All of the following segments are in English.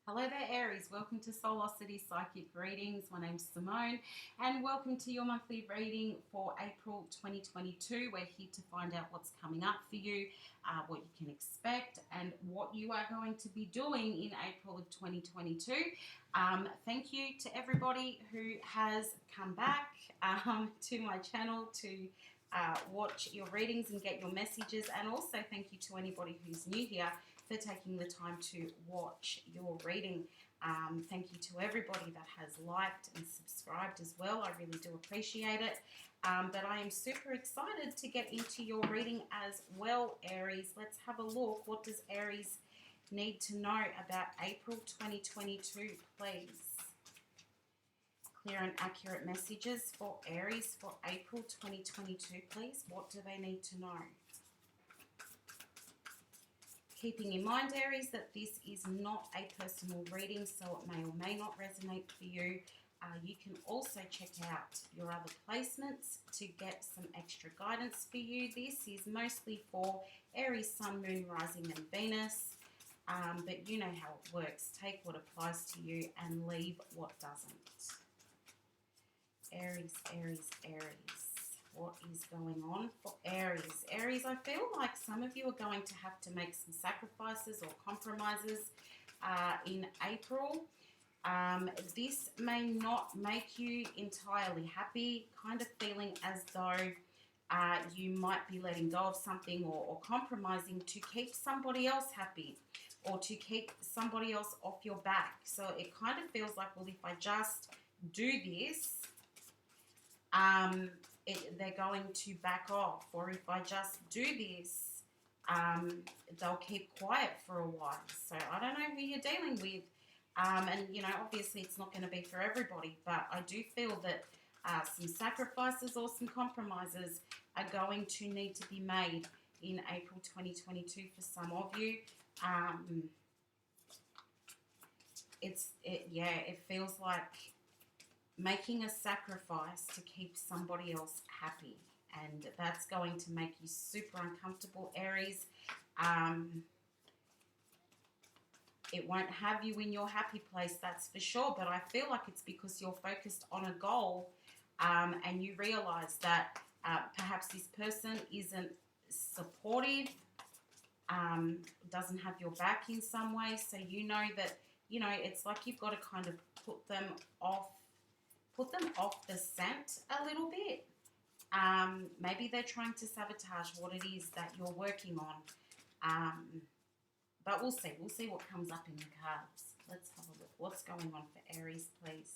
Hello there, Aries. Welcome to Soulocity Psychic Readings. My name's Simone, and welcome to your monthly reading for April 2022. We're here to find out what's coming up for you, what you can expect, and what you are going to be doing in April of 2022. Thank you to everybody who has come back to my channel to watch your readings and get your messages, and also thank you to anybody who's new here for taking the time to watch your reading. Thank you to everybody that has liked and subscribed as well. I really do appreciate it. But I am super excited to get into your reading as well, Aries. Let's have a look. What does Aries need to know about April 2022, please? Clear and accurate messages for Aries for April 2022, please. What do they need to know? Keeping in mind, Aries, that this is not a personal reading, so it may or may not resonate for you. You can also check out your other placements to get some extra guidance for you. This is mostly for Aries, Sun, Moon, Rising and Venus, but you know how it works. Take what applies to you and leave what doesn't. Aries, Aries, Aries. What is going on for Aries? Aries, I feel like some of you are going to have to make some sacrifices or compromises in April. This may not make you entirely happy, kind of feeling as though you might be letting go of something or compromising to keep somebody else happy or to keep somebody else off your back. So it kind of feels like, well, if I just do this, they're going to back off, or if I just do this, they'll keep quiet for a while. So I don't know who you're dealing with, and you know, obviously it's not going to be for everybody, but I do feel that some sacrifices or some compromises are going to need to be made in April 2022 for some of you. It feels like making a sacrifice to keep somebody else happy, and that's going to make you super uncomfortable, Aries. It won't have you in your happy place, that's for sure, but I feel like it's because you're focused on a goal, and you realize that perhaps this person isn't supportive, doesn't have your back in some way, so you know that, you know, it's like you've got to kind of put them off the scent a little bit. Maybe they're trying to sabotage what it is that you're working on. But we'll see. We'll see what comes up in the cards. Let's have a look. What's going on for Aries, please?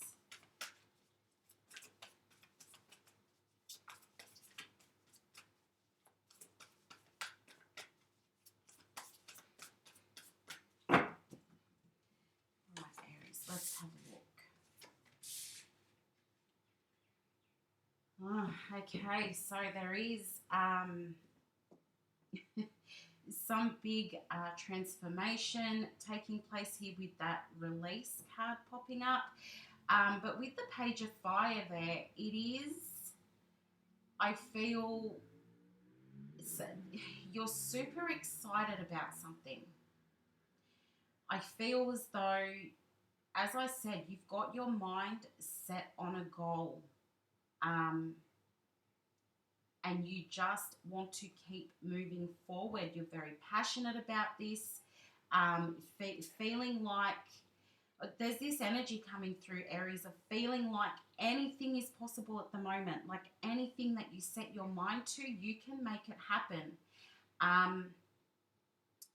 All right, Aries, let's have a look. Oh, okay, so there is some big transformation taking place here with that release card popping up. But with the Page of Fire there, it is, I feel, you're super excited about something. I feel as though, as I said, you've got your mind set on a goal. And you just want to keep moving forward. You're very passionate about this, feeling like there's this energy coming through, Aries, of feeling like anything is possible at the moment. Like anything that you set your mind to, you can make it happen. I'm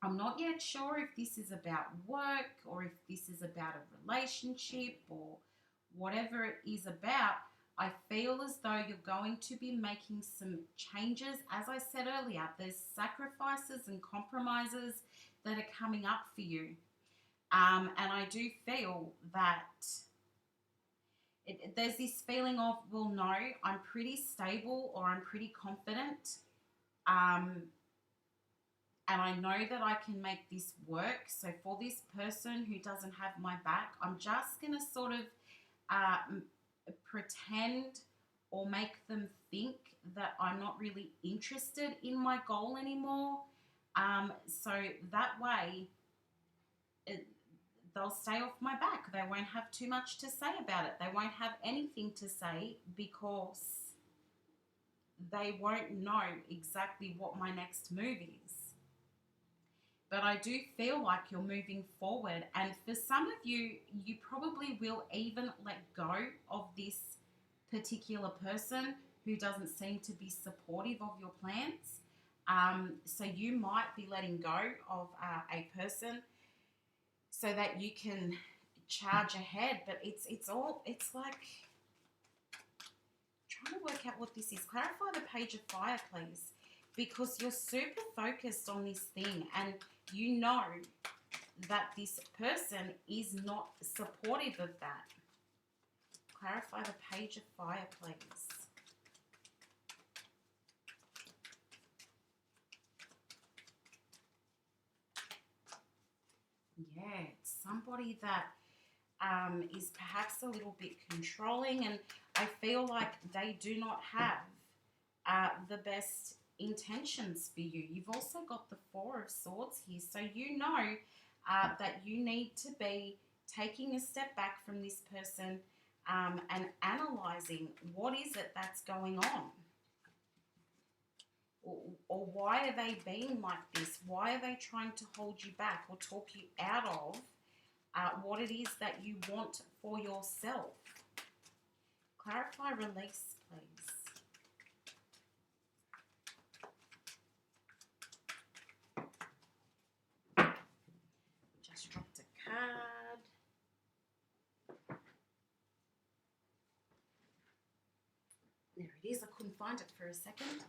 not yet sure if this is about work or if this is about a relationship or whatever it is about. I feel as though you're going to be making some changes. As I said earlier, there's sacrifices and compromises that are coming up for you. And I do feel that there's this feeling of, well, no, I'm pretty stable or I'm pretty confident. And I know that I can make this work. So for this person who doesn't have my back, I'm just going to sort of pretend or make them think that I'm not really interested in my goal anymore. So that way, they'll stay off my back. They won't have too much to say about it. They won't have anything to say because they won't know exactly what my next move is. But I do feel like you're moving forward. And for some of you, you probably will even let go of this particular person who doesn't seem to be supportive of your plans. So you might be letting go of a person so that you can charge ahead. But it's like trying to work out what this is. Clarify the Page of Fire, please, because you're super focused on this thing and you know that this person is not supportive of that. Clarify the Page of Fire, please. Yeah, it's somebody that is perhaps a little bit controlling, and I feel like they do not have the best intentions for you. You've also got the Four of Swords here, so you know that you need to be taking a step back from this person and analysing what is it that's going on. Or why are they being like this? Why are they trying to hold you back or talk you out of what it is that you want for yourself? Clarify, release, please. Just dropped a card. There it is. I couldn't find it for a second.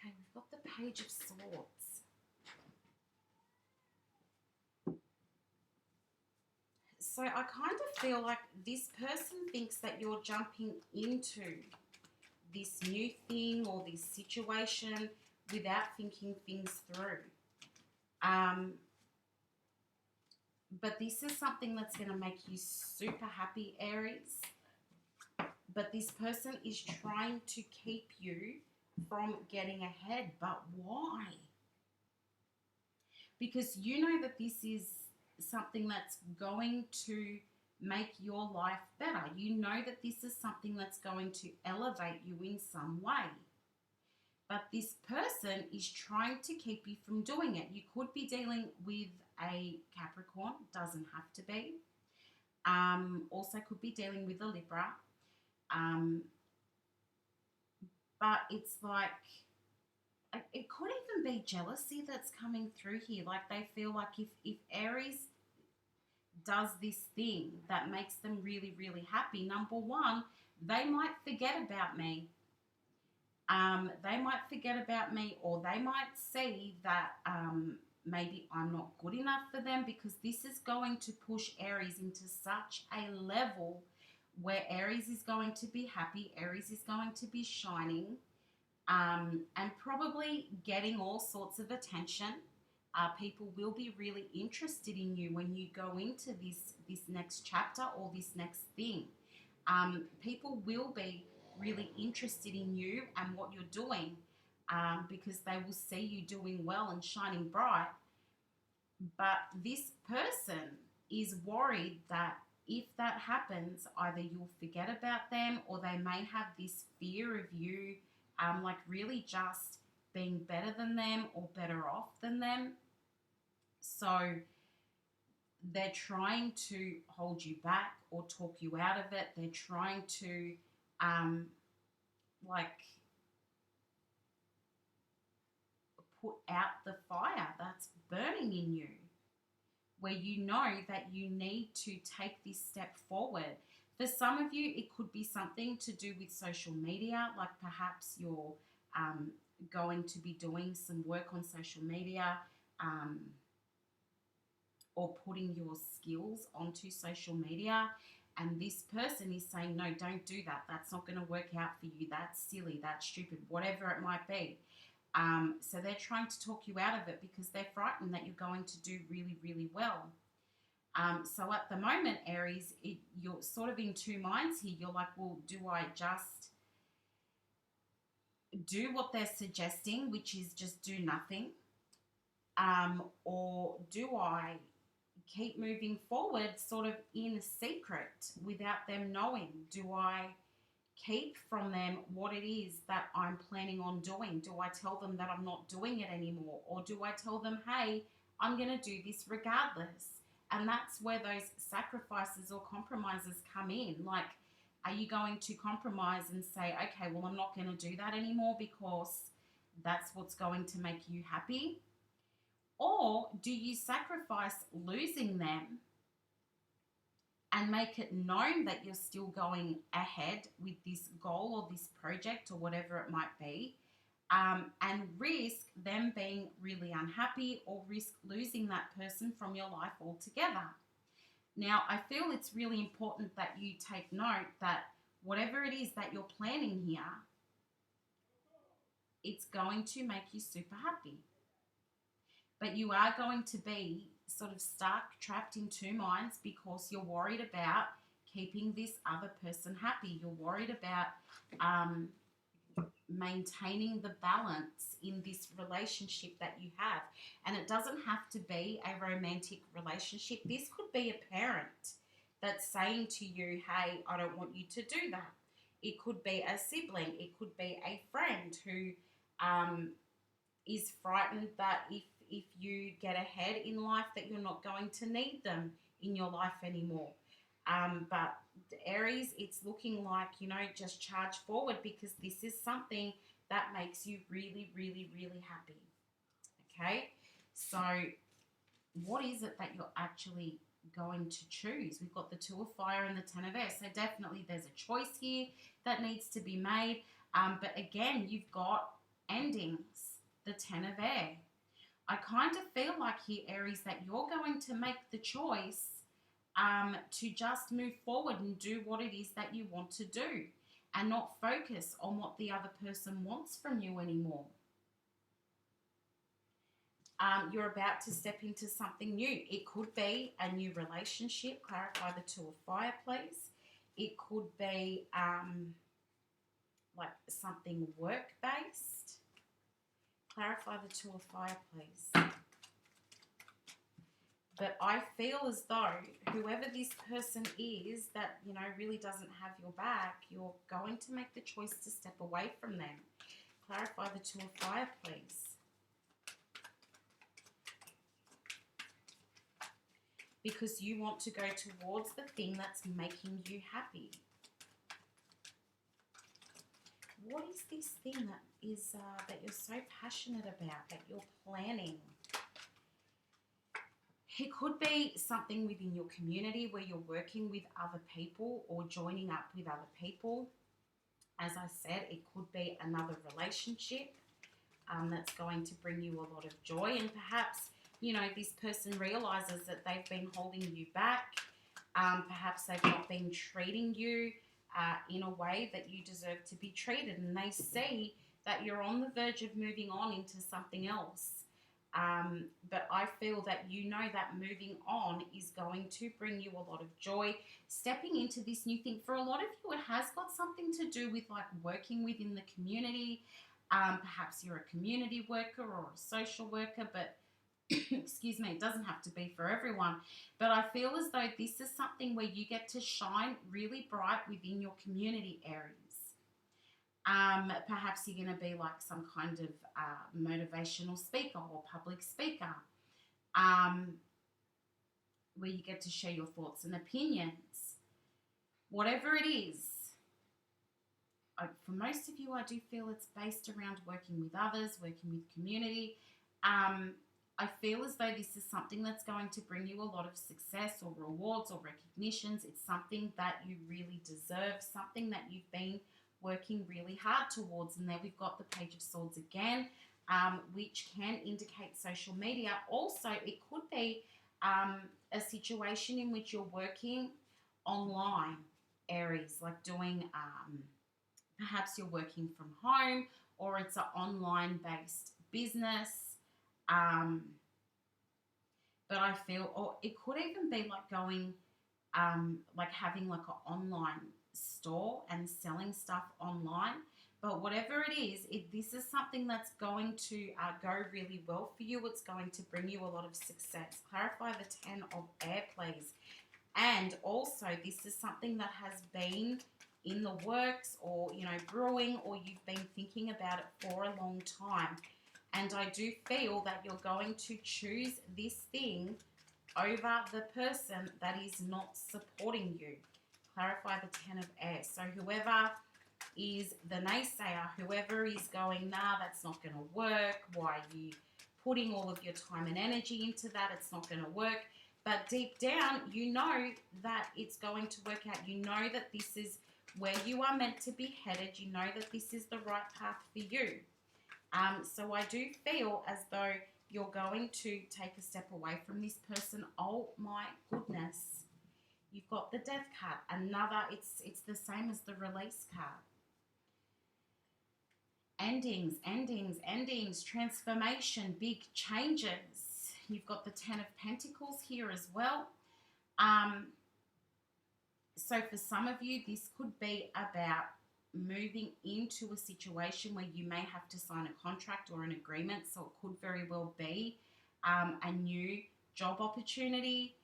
Okay, we've got the Page of Swords. So I kind of feel like this person thinks that you're jumping into this new thing or this situation without thinking things through. But this is something that's going to make you super happy, Aries. But this person is trying to keep you from getting ahead. But why? Because you know that this is something that's going to make your life better. You know that this is something that's going to elevate you in some way. But this person is trying to keep you from doing it. You could be dealing with a Capricorn, doesn't have to be. Also could be dealing with a Libra. But it's like, it could even be jealousy that's coming through here. Like they feel like if Aries does this thing that makes them really, really happy, number one, they might forget about me. They might forget about me, or they might see that maybe I'm not good enough for them, because this is going to push Aries into such a level where Aries is going to be happy, Aries is going to be shining, and probably getting all sorts of attention. People will be really interested in you when you go into this next chapter or this next thing. People will be really interested in you and what you're doing, because they will see you doing well and shining bright. But this person is worried that if that happens, either you'll forget about them, or they may have this fear of you, like really just being better than them or better off than them. So they're trying to hold you back or talk you out of it. They're trying to like put out the fire that's burning in you, where you know that you need to take this step forward. For some of you, it could be something to do with social media, like perhaps you're going to be doing some work on social media, or putting your skills onto social media, and this person is saying, no, don't do that. That's not going to work out for you. That's silly. That's stupid, whatever it might be. So they're trying to talk you out of it because they're frightened that you're going to do really, really well. So at the moment, Aries, you're sort of in two minds here. You're like, well, do I just do what they're suggesting, which is just do nothing? Or do I keep moving forward sort of in secret without them knowing? Do I keep from them what it is that I'm planning on doing? Do I tell them that I'm not doing it anymore? Or do I tell them, hey, I'm going to do this regardless? And that's where those sacrifices or compromises come in. Like, are you going to compromise and say, okay, well, I'm not going to do that anymore because that's what's going to make you happy? Or do you sacrifice losing them and make it known that you're still going ahead with this goal or this project or whatever it might be, and risk them being really unhappy or risk losing that person from your life altogether? Now, I feel it's really important that you take note that whatever it is that you're planning here, it's going to make you super happy. But you are going to be sort of stuck, trapped in two minds because you're worried about keeping this other person happy. You're worried about maintaining the balance in this relationship that you have. And it doesn't have to be a romantic relationship. This could be a parent that's saying to you, hey, I don't want you to do that. It could be a sibling. It could be a friend who is frightened that if you get ahead in life that you're not going to need them in your life anymore. But Aries, it's looking like, just charge forward because this is something that makes you really, really, really happy. Okay? So what is it that you're actually going to choose? We've got the Two of Fire and the Ten of Air. So definitely there's a choice here that needs to be made. But again, you've got endings, the Ten of Air. I kind of feel like here, Aries, that you're going to make the choice to just move forward and do what it is that you want to do and not focus on what the other person wants from you anymore. You're about to step into something new. It could be a new relationship. Clarify the Two of Fire, please. It could be like something work-based. Clarify the Two of Fire, please. But I feel as though whoever this person is that, really doesn't have your back, you're going to make the choice to step away from them. Clarify the Two of Fire, please. Because you want to go towards the thing that's making you happy. What is this thing that is that you're so passionate about, that you're planning? It could be something within your community where you're working with other people or joining up with other people. As I said, it could be another relationship that's going to bring you a lot of joy. And perhaps, this person realizes that they've been holding you back. Perhaps they've not been treating you in a way that you deserve to be treated. And they see that you're on the verge of moving on into something else. But I feel that that moving on is going to bring you a lot of joy. Stepping into this new thing, for a lot of you, it has got something to do with like working within the community. Perhaps you're a community worker or a social worker, but excuse me, it doesn't have to be for everyone. But I feel as though this is something where you get to shine really bright within your community, Aries. Perhaps you're going to be like some kind of motivational speaker or public speaker, where you get to share your thoughts and opinions. Whatever it is, for most of you, I do feel it's based around working with others, working with community. I feel as though this is something that's going to bring you a lot of success or rewards or recognitions. It's something that you really deserve, something that you've been working really hard towards. And there we've got the Page of Swords again, which can indicate social media. Also, it could be a situation in which you're working online, Aries, like doing, perhaps you're working from home, or it's an online-based business. But I feel, or it could even be like going, like having like an online store and selling stuff online. But whatever it is, if this is something that's going to go really well for you, it's going to bring you a lot of success. Clarify the 10 of air, please. And also, this is something that has been in the works, or, you know, brewing, or you've been thinking about it for a long time. And I do feel that you're going to choose this thing over the person that is not supporting you. Clarify the 10 of air. So whoever is the naysayer, whoever is going, nah, that's not going to work, why are you putting all of your time and energy into that, it's not going to work. But deep down, you know that it's going to work out. You know that this is where you are meant to be headed. You know that this is the right path for you. So I do feel as though you're going to take a step away from this person. Oh my goodness. You've got the Death card. Another, it's the same as the Release card. Endings, endings, endings, transformation, big changes. You've got the 10 of Pentacles here as well. So for some of you, this could be about moving into a situation where you may have to sign a contract or an agreement. So it could very well be a new job opportunity.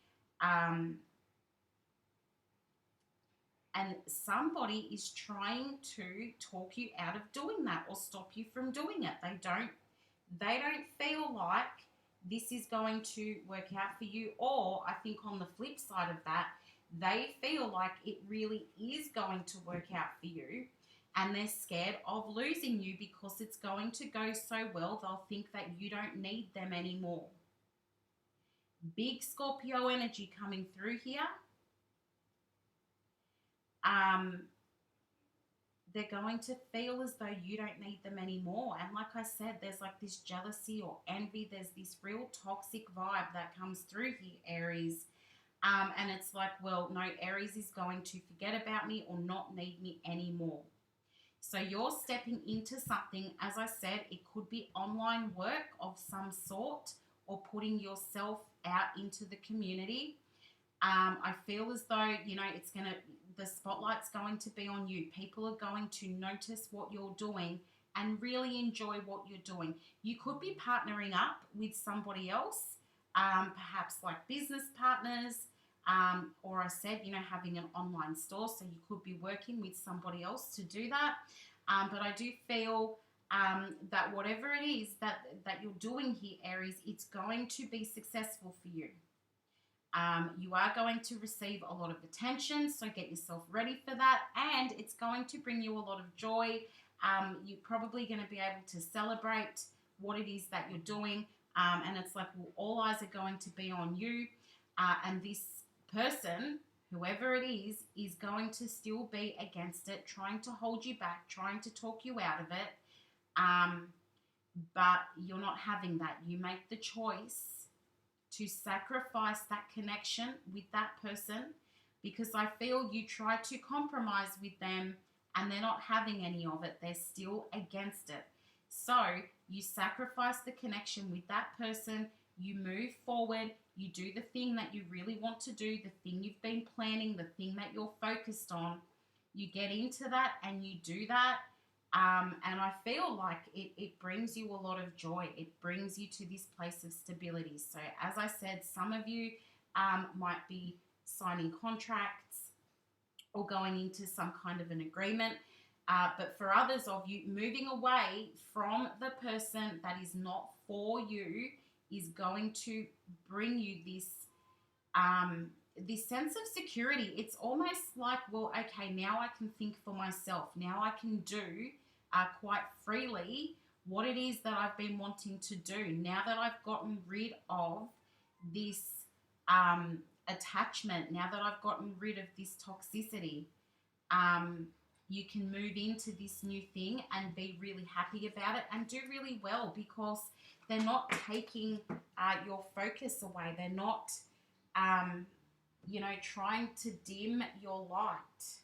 And somebody is trying to talk you out of doing that or stop you from doing it. They don't feel like this is going to work out for you. Or I think on the flip side of that, they feel like it really is going to work out for you, and they're scared of losing you because it's going to go so well. They'll think that you don't need them anymore. Big Scorpio energy coming through here. They're going to feel as though you don't need them anymore. And like I said, there's like this jealousy or envy. There's this real toxic vibe that comes through here, Aries. And it's like, well, no, Aries is going to forget about me or not need me anymore. So you're stepping into something, as I said, it could be online work of some sort, or putting yourself out into the community. I feel as though, you know, the spotlight's going to be on you. People are going to notice what you're doing and really enjoy what you're doing. You could be partnering up with somebody else, perhaps like business partners, or I said, you know, having an online store. So you could be working with somebody else to do that. But I do feel that whatever it is that you're doing here, Aries, it's going to be successful for you. You are going to receive a lot of attention, so get yourself ready for that, and it's going to bring you a lot of joy. You're probably going to be able to celebrate what it is that you're doing, and it's like, well, all eyes are going to be on you, and this person, whoever it is going to still be against it, trying to hold you back, trying to talk you out of it, but you're not having that. You make the choice to sacrifice that connection with that person, because I feel you try to compromise with them and they're not having any of it. They're still against it. So you sacrifice the connection with that person, you move forward, you do the thing that you really want to do, the thing you've been planning, the thing that you're focused on. You get into that and you do that. And I feel like it brings you a lot of joy. It brings you to this place of stability. So as I said, some of you might be signing contracts or going into some kind of an agreement. But for others of you, moving away from the person that is not for you is going to bring you this sense of security. It's almost like, well, okay, now I can think for myself. Now I can do quite freely what it is that I've been wanting to do. Now that I've gotten rid of this attachment, now that I've gotten rid of this toxicity, you can move into this new thing and be really happy about it and do really well, because they're not taking your focus away. They're not, trying to dim your light,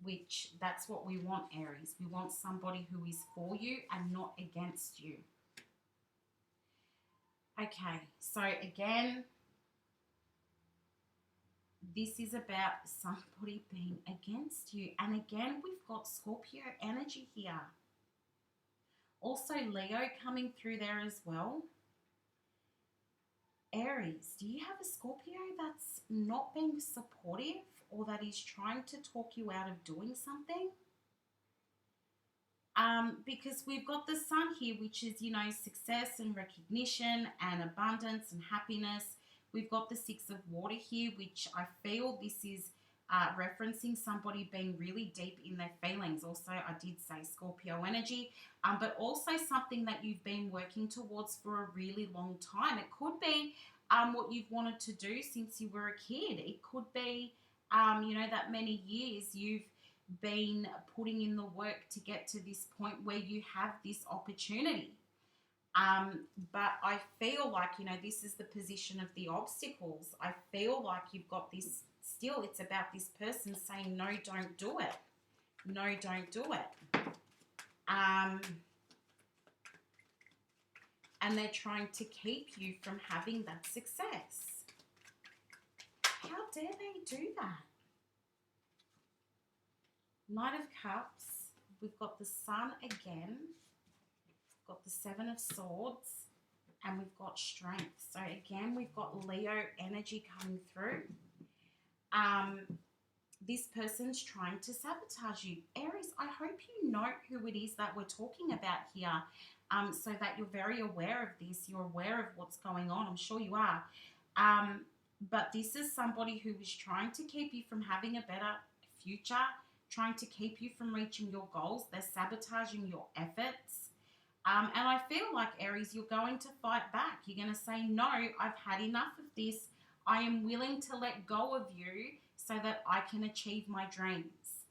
which that's what we want, Aries. We want somebody who is for you and not against you. Okay, so again, This is about somebody being against you. And again, we've got Scorpio energy here. Also, Leo coming through there as well. Aries, do you have a Scorpio that's not being supportive or that is trying to talk you out of doing something? Because we've got the sun here, which is, you know, success and recognition and abundance and happiness. We've got the Six of Water here, which I feel this is referencing somebody being really deep in their feelings. Also, I did say Scorpio energy, but also something that you've been working towards for a really long time. It could be what you've wanted to do since you were a kid. It could be, you know, that many years you've been putting in the work to get to this point where you have this opportunity. But I feel like, you know, this is the position of the obstacles. I feel like you've got this still. It's about this person saying, no, don't do it. No, don't do it. And they're trying to keep you from having that success. How dare they do that? Knight of Cups. We've got the Sun again. We've got the Seven of Swords. And we've got Strength. So again, we've got Leo energy coming through. This person's trying to sabotage you. Aries, I hope you know who it is that we're talking about here, so that you're very aware of this. You're aware of what's going on. I'm sure you are. But this is somebody who is trying to keep you from having a better future, trying to keep you from reaching your goals. They're sabotaging your efforts. And I feel like, Aries, you're going to fight back. You're going to say, no, I've had enough of this. I am willing to let go of you so that I can achieve my dreams.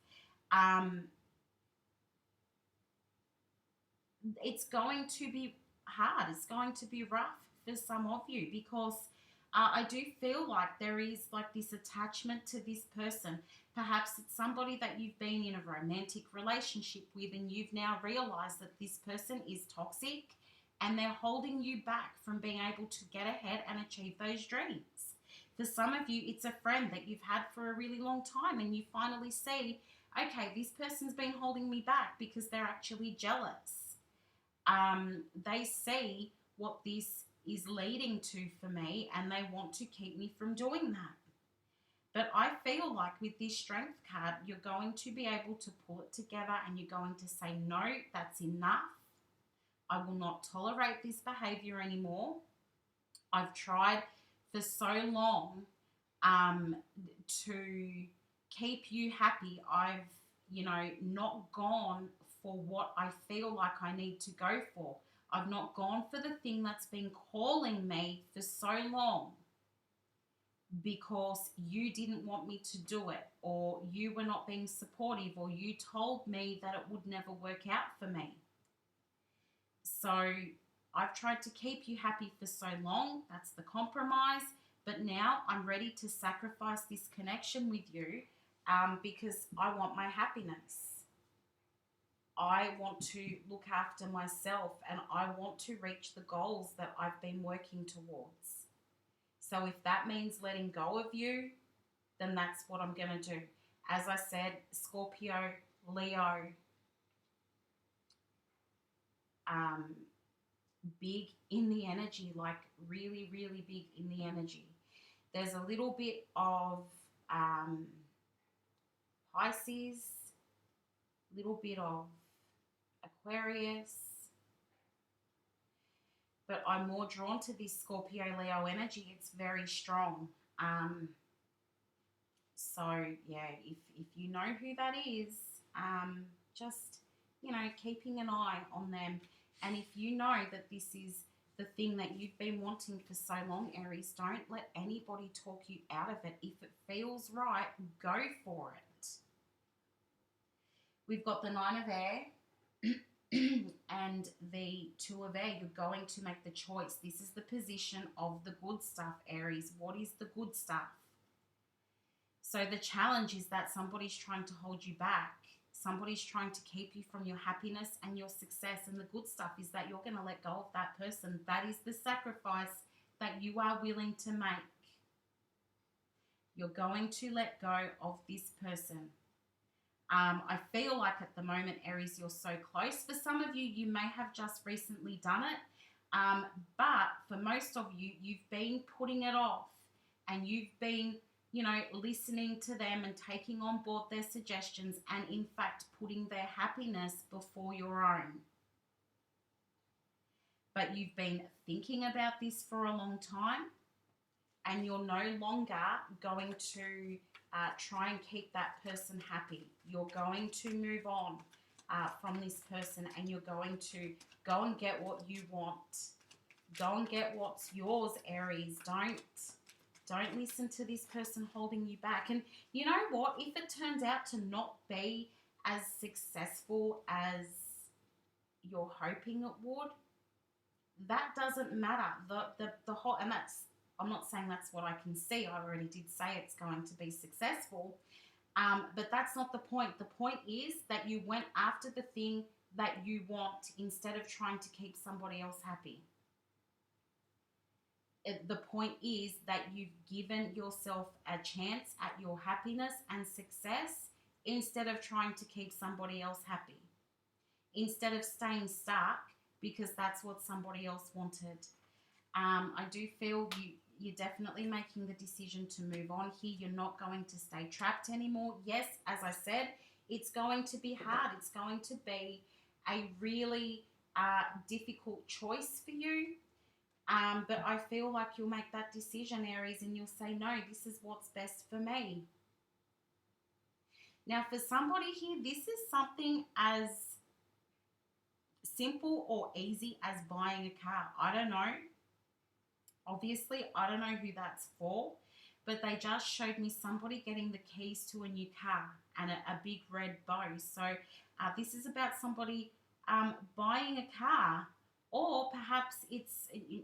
It's going to be hard. It's going to be rough for some of you because I do feel like there is like this attachment to this person. Perhaps it's somebody that you've been in a romantic relationship with and you've now realized that this person is toxic and they're holding you back from being able to get ahead and achieve those dreams. For some of you, it's a friend that you've had for a really long time and you finally see, okay, this person's been holding me back because they're actually jealous. They see what this is leading to for me and they want to keep me from doing that. But I feel like with this Strength card, you're going to be able to pull it together and you're going to say, no, that's enough. I will not tolerate this behavior anymore. I've tried for so long to keep you happy. I've, you know, not gone for what I feel like I need to go for. I've not gone for the thing that's been calling me for so long because you didn't want me to do it, or you were not being supportive, or you told me that it would never work out for me. So I've tried to keep you happy for so long. That's the compromise. But now I'm ready to sacrifice this connection with you because I want my happiness. I want to look after myself and I want to reach the goals that I've been working towards. So if that means letting go of you, then that's what I'm going to do. As I said, Scorpio, Leo, big in the energy, like really, really big in the energy. There's a little bit of Pisces, little bit of Aquarius, but I'm more drawn to this Scorpio Leo energy. It's very strong. So yeah, if you know who that is, just, you know, keeping an eye on them. And if you know that this is the thing that you've been wanting for so long, Aries, don't let anybody talk you out of it. If it feels right, go for it. We've got the Nine of Air and the Two of Air. You're going to make the choice. This is the position of the good stuff, Aries. What is the good stuff? So the challenge is that somebody's trying to hold you back. Somebody's trying to keep you from your happiness and your success. And the good stuff is that you're going to let go of that person. That is the sacrifice that you are willing to make. You're going to let go of this person. I feel like at the moment, Aries, you're so close. For some of you, you may have just recently done it. But for most of you, you've been putting it off, and you've been, listening to them and taking on board their suggestions, and in fact, putting their happiness before your own. But you've been thinking about this for a long time, and you're no longer going to try and keep that person happy. You're going to move on from this person, and you're going to go and get what you want. Go and get what's yours, Aries. Don't listen to this person holding you back. And you know what? If it turns out to not be as successful as you're hoping it would, that doesn't matter. The whole, and that's, I'm not saying that's what I can see. I already did say it's going to be successful. But that's not the point. The point is that you went after the thing that you want instead of trying to keep somebody else happy. The point is that you've given yourself a chance at your happiness and success instead of trying to keep somebody else happy. Instead of staying stuck because that's what somebody else wanted. I do feel you're definitely making the decision to move on here. You're not going to stay trapped anymore. Yes, as I said, it's going to be hard. It's going to be a really difficult choice for you. But I feel like you'll make that decision, Aries, and you'll say, no, this is what's best for me. Now, for somebody here, this is something as simple or easy as buying a car. I don't know. Obviously, I don't know who that's for, but they just showed me somebody getting the keys to a new car and a big red bow. So this is about somebody buying a car, or perhaps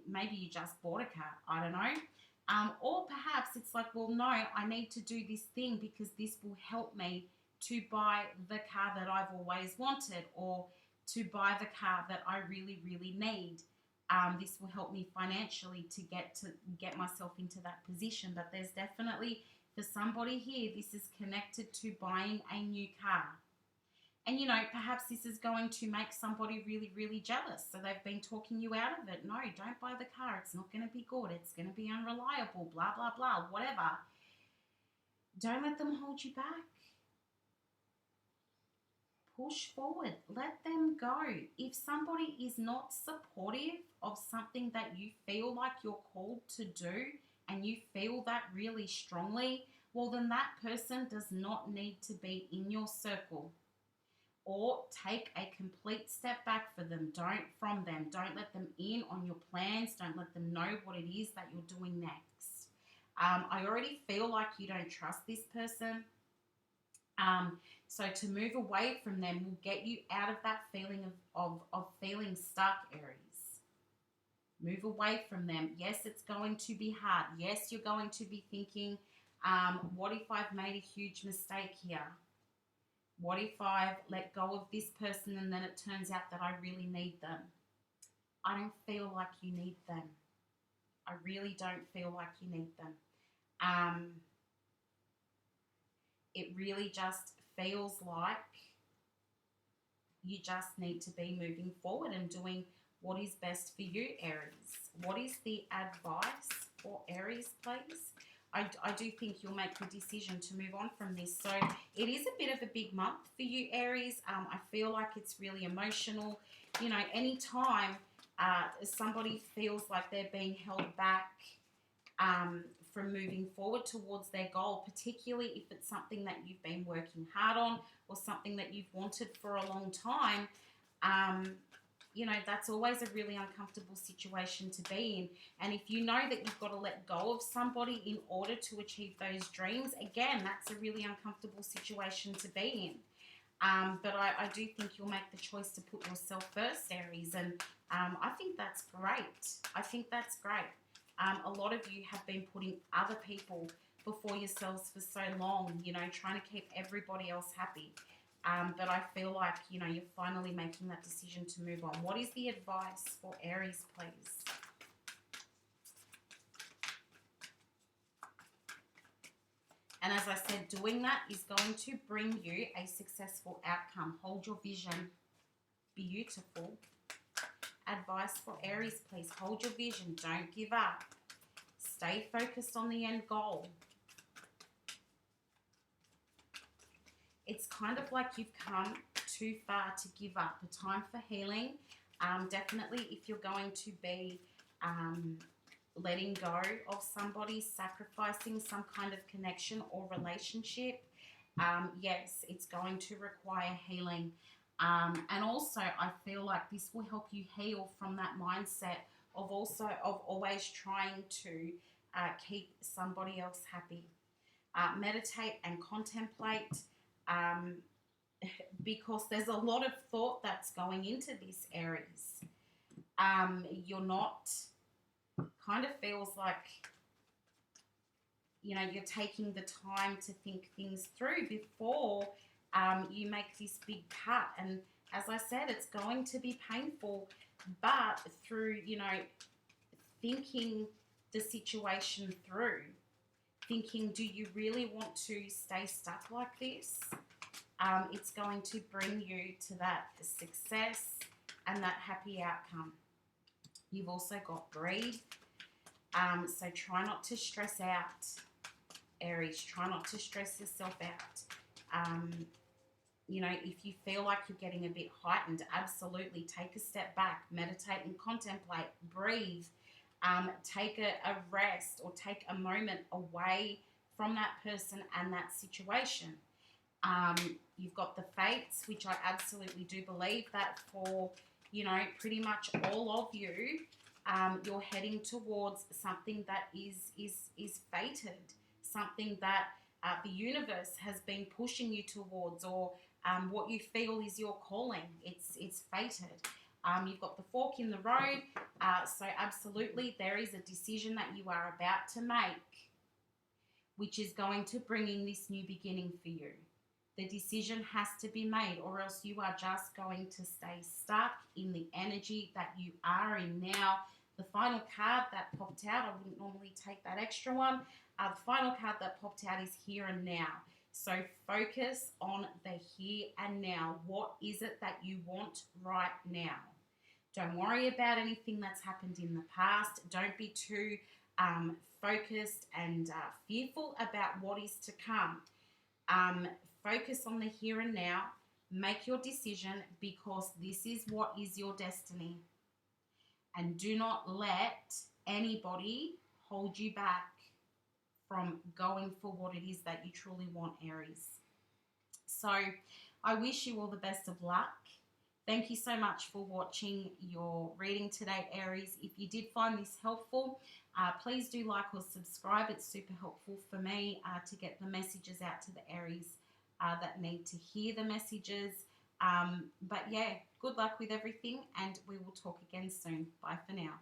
maybe you just bought a car. I don't know. Or perhaps it's like, well, no, I need to do this thing because this will help me to buy the car that I've always wanted, or to buy the car that I really, really need. This will help me financially to get myself into that position. But there's definitely, for somebody here, this is connected to buying a new car. And, perhaps this is going to make somebody really, really jealous. So they've been talking you out of it. No, don't buy the car. It's not going to be good. It's going to be unreliable, blah, blah, blah, whatever. Don't let them hold you back. Push forward. Let them go. If somebody is not supportive of something that you feel like you're called to do, and you feel that really strongly, well, then that person does not need to be in your circle. Or take a complete step back from them. Don't let them in on your plans. Don't let them know what it is that you're doing next. I already feel like you don't trust this person. So to move away from them will get you out of that feeling of feeling stuck, Aries. Move away from them. Yes, it's going to be hard. Yes, you're going to be thinking, what if I've made a huge mistake here? What if I've let go of this person and then it turns out that I really need them? I don't feel like you need them. I really don't feel like you need them. It really just feels like you just need to be moving forward and doing what is best for you, Aries. What is the advice for Aries, please? I do think you'll make the decision to move on from this. So it is a bit of a big month for you, Aries. I feel like it's really emotional. Anytime somebody feels like they're being held back from moving forward towards their goal, particularly if it's something that you've been working hard on or something that you've wanted for a long time, that's always a really uncomfortable situation to be in. And if you know that you've got to let go of somebody in order to achieve those dreams, again, that's a really uncomfortable situation to be in. But I do think you'll make the choice to put yourself first, Aries, and I think that's great. A lot of you have been putting other people before yourselves for so long, trying to keep everybody else happy. But I feel like, you're finally making that decision to move on. What is the advice for Aries, please? And as I said, doing that is going to bring you a successful outcome. Hold your vision. Beautiful. Advice for Aries, please. Hold your vision. Don't give up. Stay focused on the end goal. It's kind of like you've come too far to give up. A time for healing. Definitely if you're going to be letting go of somebody, sacrificing some kind of connection or relationship, yes, it's going to require healing. And also, I feel like this will help you heal from that mindset of always trying to keep somebody else happy. Meditate and contemplate, because there's a lot of thought that's going into this, Aries. You're not, kind of feels like, you know, you're taking the time to think things through before you make this big cut. And as I said, it's going to be painful, but through, you know, thinking the situation through, thinking, do you really want to stay stuck like this? It's going to bring you to that success and that happy outcome. You've also got breathe. So try not to stress out, Aries. Try not to stress yourself out. You know, if you feel like you're getting a bit heightened, absolutely take a step back, meditate and contemplate, breathe, take a rest or take a moment away from that person and that situation. You've got the fates, which I absolutely do believe that for, you know, pretty much all of you, you're heading towards something that is fated, something that the universe has been pushing you towards, or what you feel is your calling. It's fated. You've got the fork in the road, so absolutely there is a decision that you are about to make, which is going to bring in this new beginning for you. The decision has to be made, or else you are just going to stay stuck in the energy that you are in now. The final card that popped out, I wouldn't normally take that extra one. The final card that popped out is here and now. So focus on the here and now. What is it that you want right now? Don't worry about anything that's happened in the past. Don't be too focused and fearful about what is to come. Focus on the here and now. Make your decision, because this is what is your destiny. And do not let anybody hold you back from going for what it is that you truly want, Aries. So I wish you all the best of luck. Thank you so much for watching your reading today, Aries. If you did find this helpful, please do like or subscribe. It's super helpful for me to get the messages out to the Aries that need to hear the messages. But yeah, good luck with everything, and we will talk again soon. Bye for now.